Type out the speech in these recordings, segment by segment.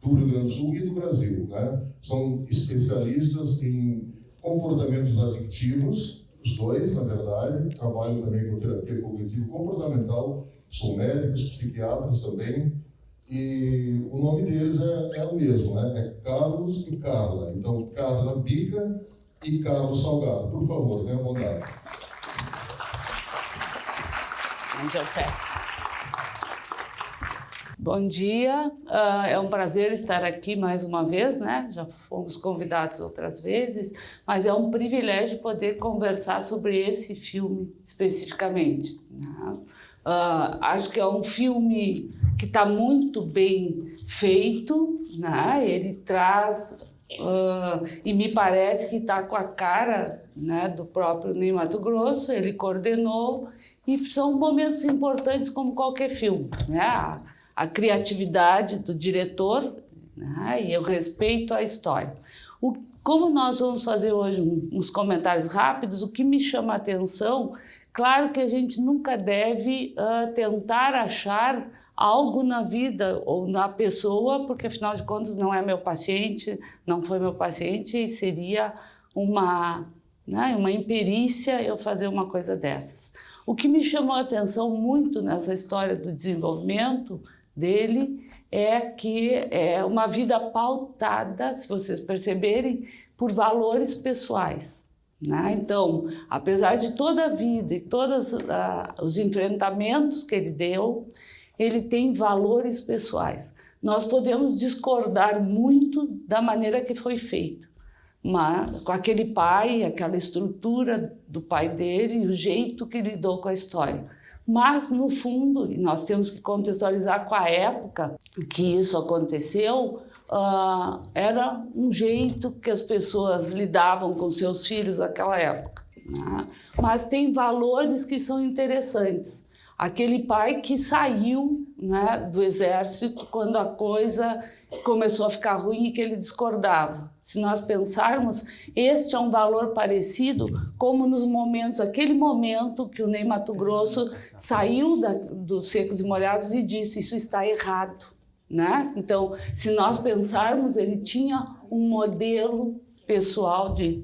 do Rio Grande do Sul e do Brasil, né? São especialistas em comportamentos adictivos, os dois, na verdade, trabalham também com terapia cognitivo-comportamental, são médicos, psiquiatras também, e o nome deles é o mesmo, né? É Carlos e Carla. Então, Carla Bica e Carlos Salgado. Por favor, tenha bondade. Onde eu pego? Bom dia, é um prazer estar aqui mais uma vez, né? Já fomos convidados outras vezes, mas é um privilégio poder conversar sobre esse filme especificamente, né? Acho que é um filme que está muito bem feito, né? Ele traz, e me parece que está com a cara, né, do próprio Ney Matogrosso, ele coordenou, e são momentos importantes como qualquer filme, né? A criatividade do diretor, né, e o respeito à história. Como nós vamos fazer hoje uns comentários rápidos, o que me chama a atenção, claro que a gente nunca deve tentar achar algo na vida ou na pessoa, porque afinal de contas não é meu paciente, não foi meu paciente, e seria uma imperícia eu fazer uma coisa dessas. O que me chamou a atenção muito nessa história do desenvolvimento dele é que é uma vida pautada, se vocês perceberem, por valores pessoais, né? Então, apesar de toda a vida e todos os enfrentamentos que ele deu, ele tem valores pessoais. Nós podemos discordar muito da maneira que foi feito, mas com aquele pai, aquela estrutura do pai dele e o jeito que lidou com a história. Mas, no fundo, e nós temos que contextualizar com a época que isso aconteceu, era um jeito que as pessoas lidavam com seus filhos naquela época, né? Mas tem valores que são interessantes. Aquele pai que saiu, né, do exército quando a coisa começou a ficar ruim e que ele discordava. Se nós pensarmos, este é um valor parecido como nos momentos, aquele momento que o Ney Matogrosso saiu dos Secos e Molhados e disse, isso está errado, né? Então, se nós pensarmos, ele tinha um modelo pessoal de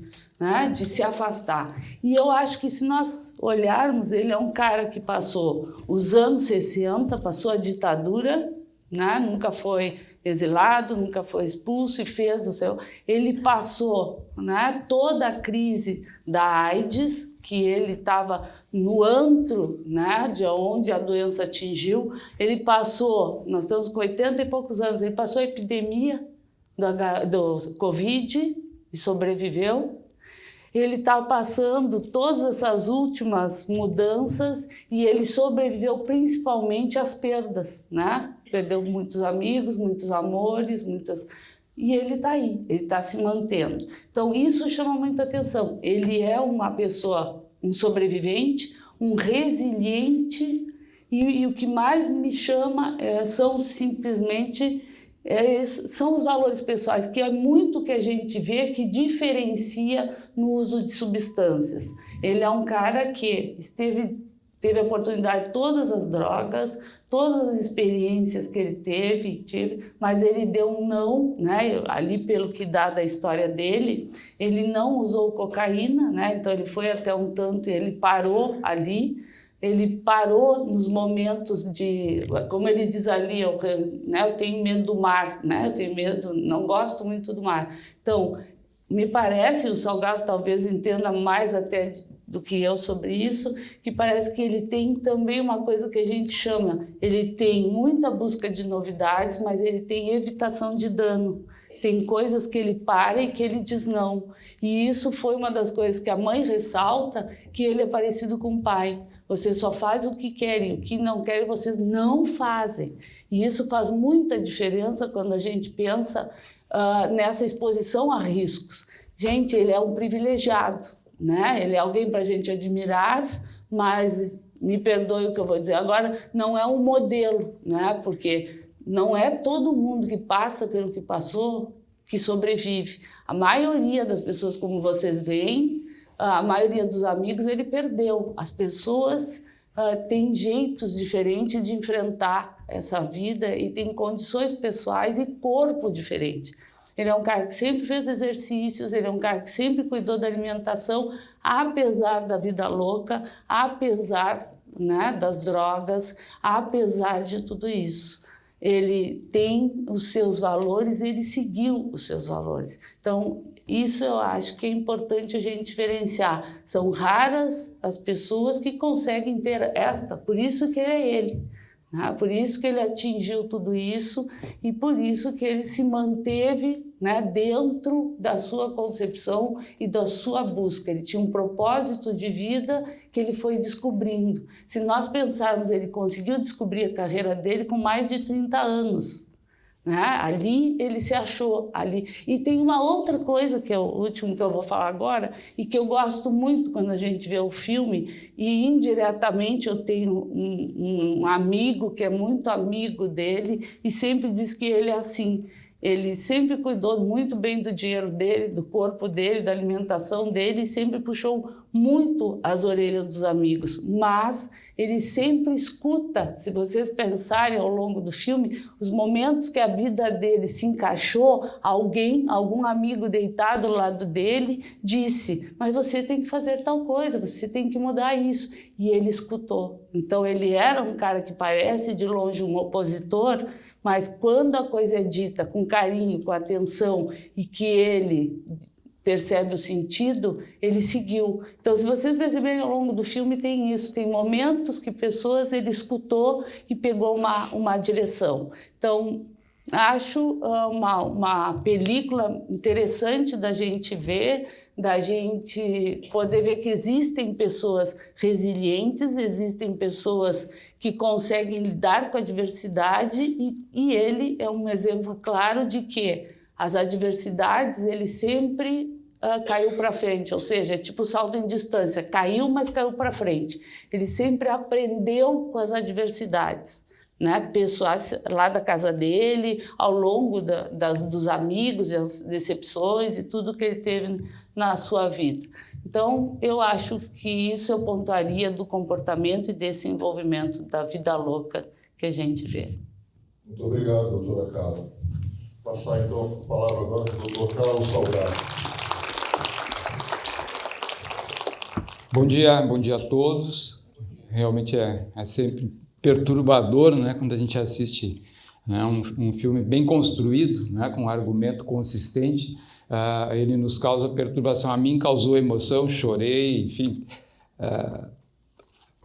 se afastar. E eu acho que se nós olharmos, ele é um cara que passou os anos 60, passou a ditadura, né? Nunca foi exilado, nunca foi expulso e fez o seu... Ele passou, né, toda a crise da AIDS, que ele estava no antro, né, de onde a doença atingiu. Ele passou, nós estamos com 80 e poucos anos, ele passou a epidemia do Covid e sobreviveu. Ele está passando todas essas últimas mudanças e ele sobreviveu principalmente às perdas, né? Perdeu muitos amigos, muitos amores, e ele está aí, ele está se mantendo. Então isso chama muita atenção. Ele é uma pessoa, um sobrevivente, um resiliente, e o que mais me chama são simplesmente... são os valores pessoais, que é muito que a gente vê que diferencia no uso de substâncias. Ele é um cara que teve a oportunidade de todas as drogas, todas as experiências que ele teve, mas ele deu um não, né? Ali pelo que dá da história dele, ele não usou cocaína, né? Então ele foi até um tanto e ele parou ali. Ele parou nos momentos de, como ele diz ali, eu tenho medo do mar, né? Eu tenho medo, não gosto muito do mar. Então, me parece, o Salgado talvez entenda mais até do que eu sobre isso, que parece que ele tem também uma coisa que a gente chama, ele tem muita busca de novidades, mas ele tem evitação de dano. Tem coisas que ele para e que ele diz não. E isso foi uma das coisas que a mãe ressalta, que ele é parecido com o pai. Vocês só fazem o que querem, o que não querem vocês não fazem. E isso faz muita diferença quando a gente pensa nessa exposição a riscos. Gente, ele é um privilegiado, né? Ele é alguém para a gente admirar, mas, me perdoe o que eu vou dizer agora, não é um modelo, né? Porque não é todo mundo que passa pelo que passou que sobrevive. A maioria das pessoas, como vocês veem, a maioria dos amigos ele perdeu. As pessoas tem jeitos diferentes de enfrentar essa vida e tem condições pessoais e corpo diferente. Ele é um cara que sempre fez exercícios, ele é um cara que sempre cuidou da alimentação, apesar da vida louca, apesar, né, das drogas, apesar de tudo isso. Ele tem os seus valores, ele seguiu os seus valores. Então, isso eu acho que é importante a gente diferenciar. São raras as pessoas que conseguem ter por isso que ele é ele. Né? Por isso que ele atingiu tudo isso e por isso que ele se manteve, né, dentro da sua concepção e da sua busca. Ele tinha um propósito de vida que ele foi descobrindo. Se nós pensarmos, ele conseguiu descobrir a carreira dele com mais de 30 anos. Né? Ali ele se achou. Ali. E tem uma outra coisa, que é o último que eu vou falar agora, e que eu gosto muito quando a gente vê o filme, e indiretamente eu tenho um amigo que é muito amigo dele e sempre diz que ele é assim. Ele sempre cuidou muito bem do dinheiro dele, do corpo dele, da alimentação dele, e sempre puxou muito as orelhas dos amigos. Mas ele sempre escuta, se vocês pensarem ao longo do filme, os momentos que a vida dele se encaixou, algum amigo deitado ao lado dele disse: mas você tem que fazer tal coisa, você tem que mudar isso. E ele escutou. Então ele era um cara que parece de longe um opositor, mas quando a coisa é dita com carinho, com atenção e que ele percebe o sentido, ele seguiu. Então, se vocês perceberem ao longo do filme, tem isso. Tem momentos que pessoas ele escutou e pegou uma direção. Então, acho uma película interessante da gente ver, da gente poder ver que existem pessoas resilientes, existem pessoas que conseguem lidar com a adversidade e ele é um exemplo claro de que as adversidades ele sempre caiu para frente, ou seja, é tipo salto em distância, caiu, mas caiu para frente. Ele sempre aprendeu com as adversidades, né? Pessoas lá da casa dele, ao longo dos amigos, das decepções e tudo que ele teve na sua vida. Então, eu acho que isso eu pontuaria do comportamento e desse envolvimento da vida louca que a gente vê. Muito obrigado, doutora Carla. Passar então a palavra agora para o doutor Carlos Salgado. Bom dia a todos. Realmente é sempre perturbador, né, quando a gente assiste, né, um filme bem construído, né, com um argumento consistente. Ele nos causa perturbação. A mim causou emoção, chorei, enfim.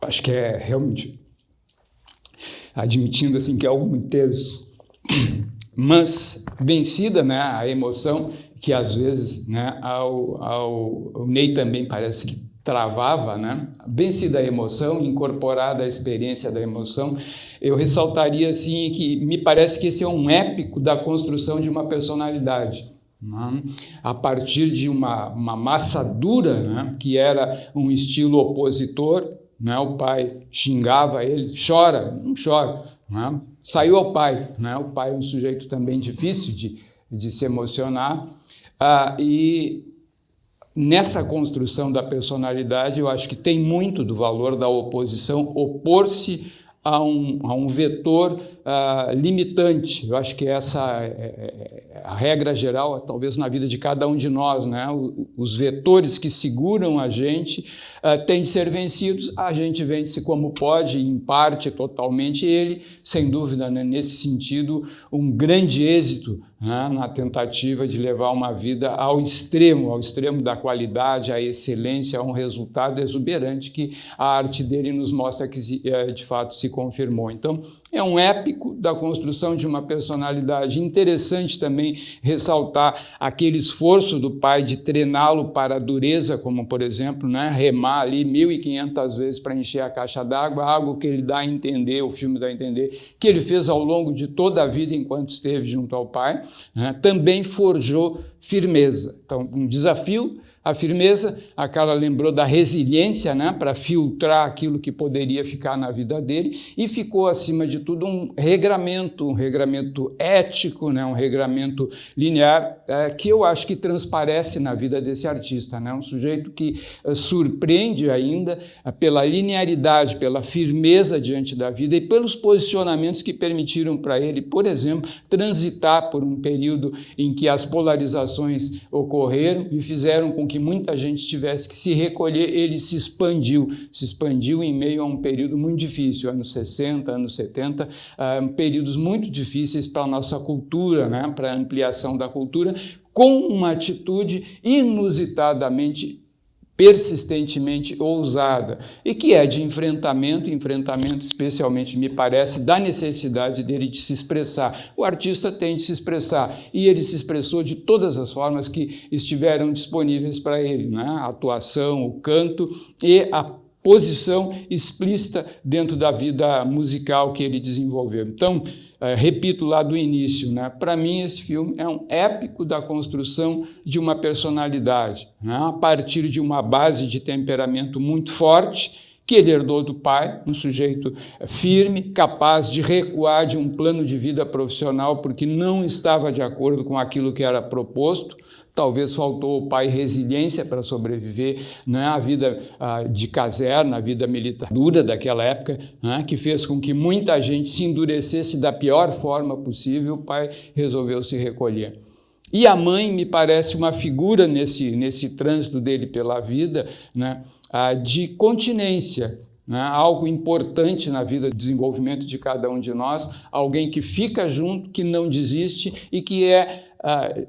Acho que é realmente, admitindo assim, que é algo muito tenso, mas vencida, né, a emoção, que às vezes, né, o Ney também parece que travava, né? Vencida a emoção, incorporada a experiência da emoção, eu ressaltaria assim que me parece que esse é um épico da construção de uma personalidade, né? A partir de uma massa dura, né, que era um estilo opositor, né? O pai xingava ele, chora, não chora, né? Saiu ao pai, né? O pai é um sujeito também difícil de se emocionar, e nessa construção da personalidade, eu acho que tem muito do valor da oposição, opor-se a um vetor limitante. Eu acho que essa é a regra geral, talvez na vida de cada um de nós, né? Os vetores que seguram a gente têm de ser vencidos, a gente vence como pode, em parte, totalmente. Ele, sem dúvida, né, nesse sentido, um grande êxito, né, na tentativa de levar uma vida ao extremo da qualidade, à excelência, a um resultado exuberante que a arte dele nos mostra que de fato se confirmou. Então, é um épico da construção de uma personalidade. Interessante também ressaltar aquele esforço do pai de treiná-lo para a dureza, como, por exemplo, né, remar ali 1.500 vezes para encher a caixa d'água, algo que ele dá a entender, o filme dá a entender, que ele fez ao longo de toda a vida enquanto esteve junto ao pai, né, também forjou firmeza. Então, um desafio, a firmeza, a Carla lembrou da resiliência, né, para filtrar aquilo que poderia ficar na vida dele, e ficou, acima de tudo, um regramento ético, né, um regramento linear, que eu acho que transparece na vida desse artista, né, um sujeito que surpreende ainda pela linearidade, pela firmeza diante da vida e pelos posicionamentos que permitiram para ele, por exemplo, transitar por um período em que as polarizações ocorreram e fizeram com que muita gente tivesse que se recolher. Ele se expandiu em meio a um período muito difícil, anos 60, anos 70, períodos muito difíceis para a nossa cultura, né, para a ampliação da cultura, com uma atitude inusitadamente, persistentemente ousada, e que é de enfrentamento especialmente, me parece, da necessidade dele de se expressar. O artista tem de se expressar, e ele se expressou de todas as formas que estiveram disponíveis para ele, né? A atuação, o canto e a posição explícita dentro da vida musical que ele desenvolveu. Então, repito lá do início, né? Para mim esse filme é um épico da construção de uma personalidade, né? A partir de uma base de temperamento muito forte, que ele herdou do pai, um sujeito firme, capaz de recuar de um plano de vida profissional porque não estava de acordo com aquilo que era proposto. Talvez faltou ao pai resiliência para sobreviver, né, à vida de caserna, a vida militar dura daquela época, né, que fez com que muita gente se endurecesse da pior forma possível. O pai resolveu se recolher. E a mãe me parece uma figura nesse trânsito dele pela vida, né, de continência, né, algo importante na vida, do desenvolvimento de cada um de nós, alguém que fica junto, que não desiste e que é,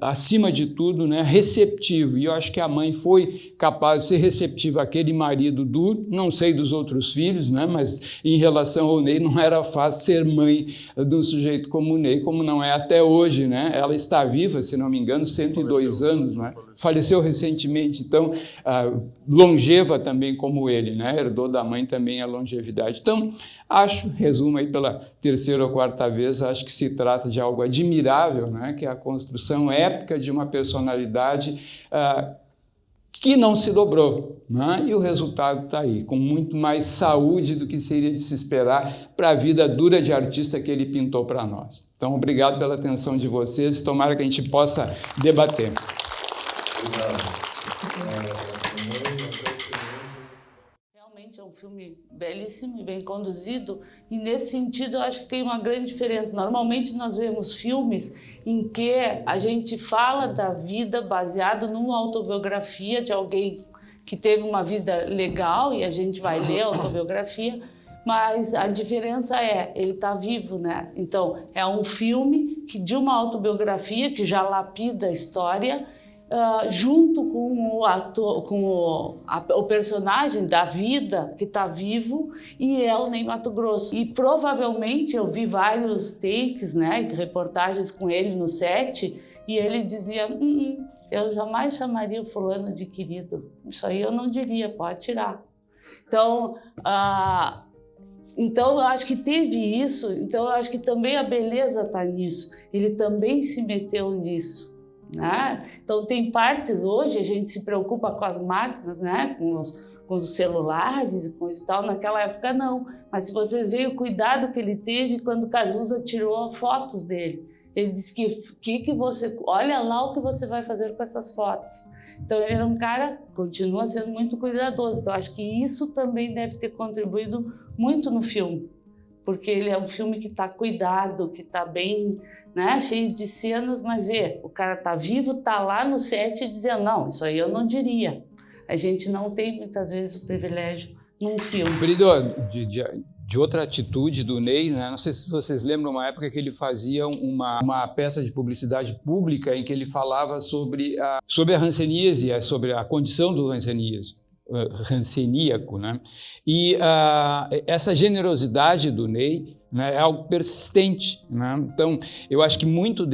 acima de tudo, né, receptivo. E eu acho que a mãe foi capaz de ser receptiva àquele marido duro. Não sei dos outros filhos, né, mas em relação ao Ney não era fácil ser mãe de um sujeito como o Ney, como não é até hoje, né? Ela está viva, se não me engano, 102 anos, né? Faleceu recentemente, então, longeva também como ele, né? Herdou da mãe também a longevidade. Então, resumo aí pela terceira ou quarta vez, acho que se trata de algo admirável, né? Que é a construção épica de uma personalidade que não se dobrou, né? E o resultado está aí, com muito mais saúde do que seria de se esperar para a vida dura de artista que ele pintou para nós. Então, obrigado pela atenção de vocês e tomara que a gente possa debater. Realmente é um filme belíssimo e bem conduzido, e nesse sentido eu acho que tem uma grande diferença. Normalmente nós vemos filmes em que a gente fala da vida baseado numa autobiografia de alguém que teve uma vida legal e a gente vai ler a autobiografia, mas a diferença ele está vivo, né? Então é um filme de uma autobiografia que já lapida a história, junto com o ator, o personagem da vida que está vivo, e é o Ney Matogrosso. E provavelmente eu vi vários takes, né, reportagens com ele no set, e ele dizia: eu jamais chamaria o fulano de querido, isso aí eu não diria, pode tirar. Então, eu acho que teve isso, então eu acho que também a beleza está nisso, ele também se meteu nisso. Né? Então tem partes, hoje a gente se preocupa com as máquinas, né? com os celulares e coisa e tal, naquela época não, mas se vocês veem o cuidado que ele teve quando Cazuza tirou fotos dele, ele disse que você, olha lá o que você vai fazer com essas fotos. Então ele era um cara, continua sendo muito cuidadoso, então acho que isso também deve ter contribuído muito no filme, porque ele é um filme que está cuidado, que está bem, né, cheio de cenas, mas o cara está vivo, está lá no set dizendo: não, isso aí eu não diria. A gente não tem muitas vezes o privilégio num filme. De outra atitude do Ney, né? Não sei se vocês lembram uma época que ele fazia uma peça de publicidade pública em que ele falava sobre a hanseníase, sobre a condição do hanseníaco, né? E essa generosidade do Ney, né? É algo persistente, né? Então, eu acho que muito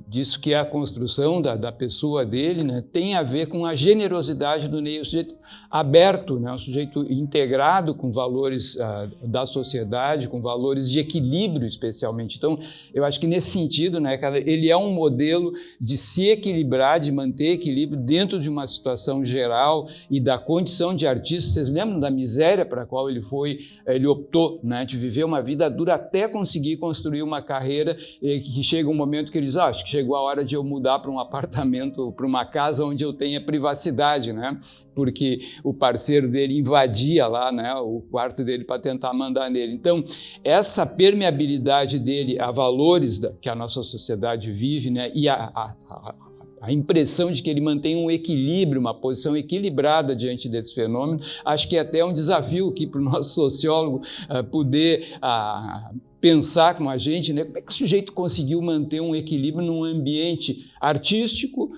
disso que é a construção da pessoa dele, né, tem a ver com a generosidade do Ney, o sujeito aberto, né, um sujeito integrado com valores da sociedade, com valores de equilíbrio, especialmente. Então, eu acho que nesse sentido, né, cara, ele é um modelo de se equilibrar, de manter equilíbrio dentro de uma situação geral e da condição de artista. Vocês lembram da miséria para a qual ele optou, né, de viver uma vida dura até conseguir construir uma carreira que chega um momento que ele diz, acho que chegou a hora de eu mudar para um apartamento, para uma casa onde eu tenha privacidade, né, porque o parceiro dele invadia lá, né, o quarto dele para tentar mandar nele. Então, essa permeabilidade dele a valores que a nossa sociedade vive, né, e a impressão de que ele mantém um equilíbrio, uma posição equilibrada diante desse fenômeno, acho que é até um desafio aqui para o nosso sociólogo poder pensar com a gente, né, como é que o sujeito conseguiu manter um equilíbrio num ambiente artístico,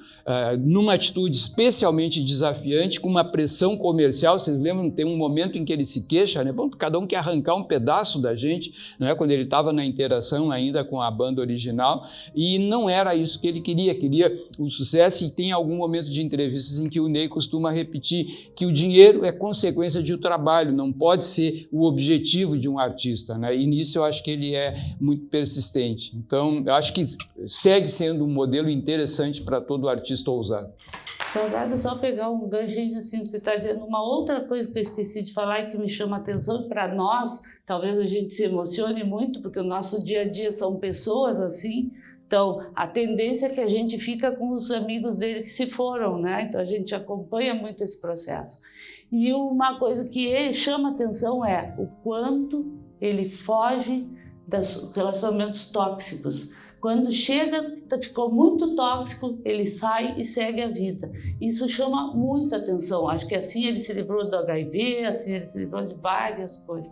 numa atitude especialmente desafiante, com uma pressão comercial. Vocês lembram, tem um momento em que ele se queixa, né? Bom, cada um quer arrancar um pedaço da gente, né? Quando ele estava na interação ainda com a banda original, e não era isso que ele queria o sucesso. E tem algum momento de entrevistas em que o Ney costuma repetir que o dinheiro é consequência de um trabalho, não pode ser o objetivo de um artista, né? E nisso eu acho que ele é muito persistente. Então, eu acho que segue sendo um modelo interessante para todo artista ousado. Salgado, só pegar um ganchinho assim que você está dizendo. Uma outra coisa que eu esqueci de falar e que me chama a atenção para nós, talvez a gente se emocione muito, porque o nosso dia a dia são pessoas assim. Então, a tendência é que a gente fica com os amigos dele que se foram, né? Então, a gente acompanha muito esse processo. E uma coisa que chama atenção é o quanto ele foge dos relacionamentos tóxicos. Quando chega, ficou muito tóxico, ele sai e segue a vida. Isso chama muita atenção. Acho que assim ele se livrou do HIV, assim ele se livrou de várias coisas.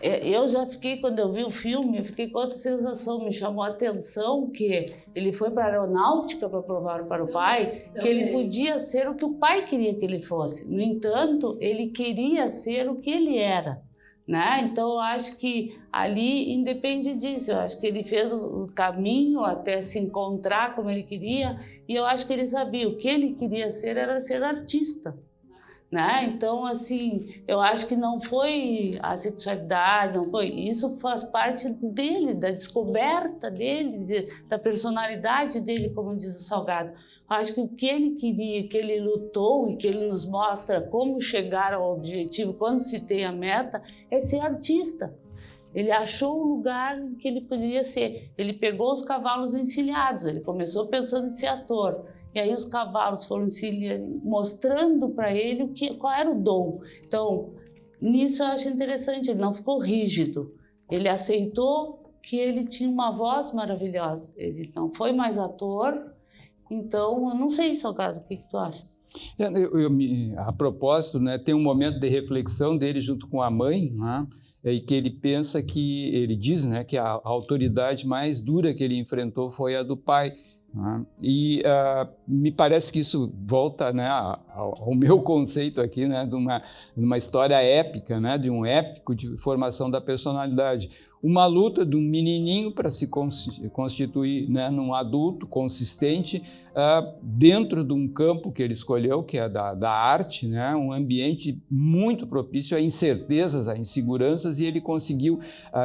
Eu já fiquei, quando eu vi o filme, eu fiquei com outra sensação. Me chamou a atenção que ele foi para a aeronáutica para provar para o pai que ele podia ser o que o pai queria que ele fosse. No entanto, ele queria ser o que ele era. Né? Então, eu acho que ali independe disso. Eu acho que ele fez o caminho até se encontrar como ele queria, e eu acho que ele sabia o que ele queria ser era ser artista. Né? Então, assim, eu acho que não foi a sexualidade, não foi. Isso faz parte dele, da descoberta dele, da personalidade dele, como diz o Salgado. Eu acho que o que ele queria, que ele lutou e que ele nos mostra como chegar ao objetivo, quando se tem a meta, é ser artista. Ele achou o lugar em que ele poderia ser. Ele pegou os cavalos encilhados, ele começou pensando em ser ator. E aí os cavalos foram mostrando para ele qual era o dom. Então, nisso eu acho interessante, ele não ficou rígido. Ele aceitou que ele tinha uma voz maravilhosa. Ele não foi mais ator. Então, eu não sei, Salgado, o que tu acha? A propósito, né, tem um momento de reflexão dele junto com a mãe, né, e que ele pensa que, ele diz, né, que a autoridade mais dura que ele enfrentou foi a do pai. E me parece que isso volta, né, ao meu conceito aqui, né, de uma história épica, né, de um épico de formação da personalidade. Uma luta de um menininho para se constituir, né, num adulto consistente dentro de um campo que ele escolheu, que é da arte, né, um ambiente muito propício a incertezas, a inseguranças, e ele conseguiu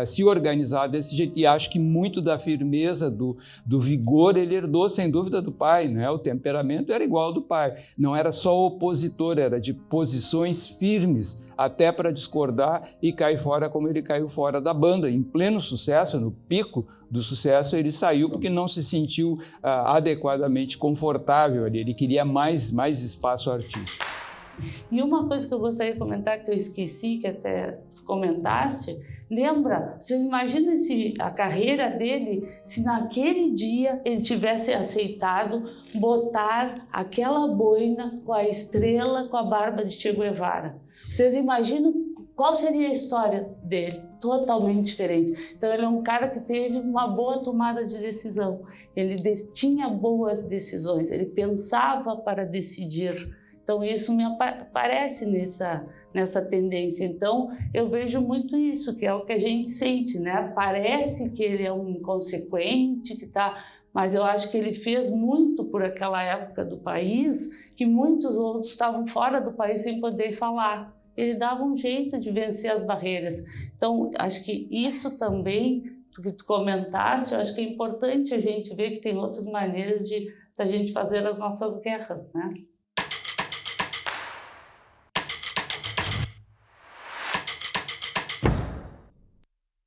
se organizar desse jeito. E acho que muito da firmeza, do vigor, ele herdou sem dúvida do pai, né? O temperamento era igual ao do pai, não era só opositor, era de posições firmes, até para discordar e cair fora como ele caiu fora da banda. Em pleno sucesso, no pico do sucesso, ele saiu porque não se sentiu adequadamente confortável ali, ele queria mais espaço artístico. E uma coisa que eu gostaria de comentar, que eu esqueci, que até comentaste, lembra, vocês imaginam a carreira dele, se naquele dia ele tivesse aceitado botar aquela boina com a estrela, com a barba de Che Guevara. Vocês imaginam qual seria a história dele? Totalmente diferente. Então ele é um cara que teve uma boa tomada de decisão, ele tinha boas decisões, ele pensava para decidir. Então isso me aparece nessa tendência. Então eu vejo muito isso, que é o que a gente sente, né? Parece que ele é um inconsequente, mas eu acho que ele fez muito por aquela época do país, que muitos outros estavam fora do país sem poder falar. Ele dava um jeito de vencer as barreiras. Então, acho que isso também, que tu comentaste, eu acho que é importante a gente ver que tem outras maneiras da gente fazer as nossas guerras, né?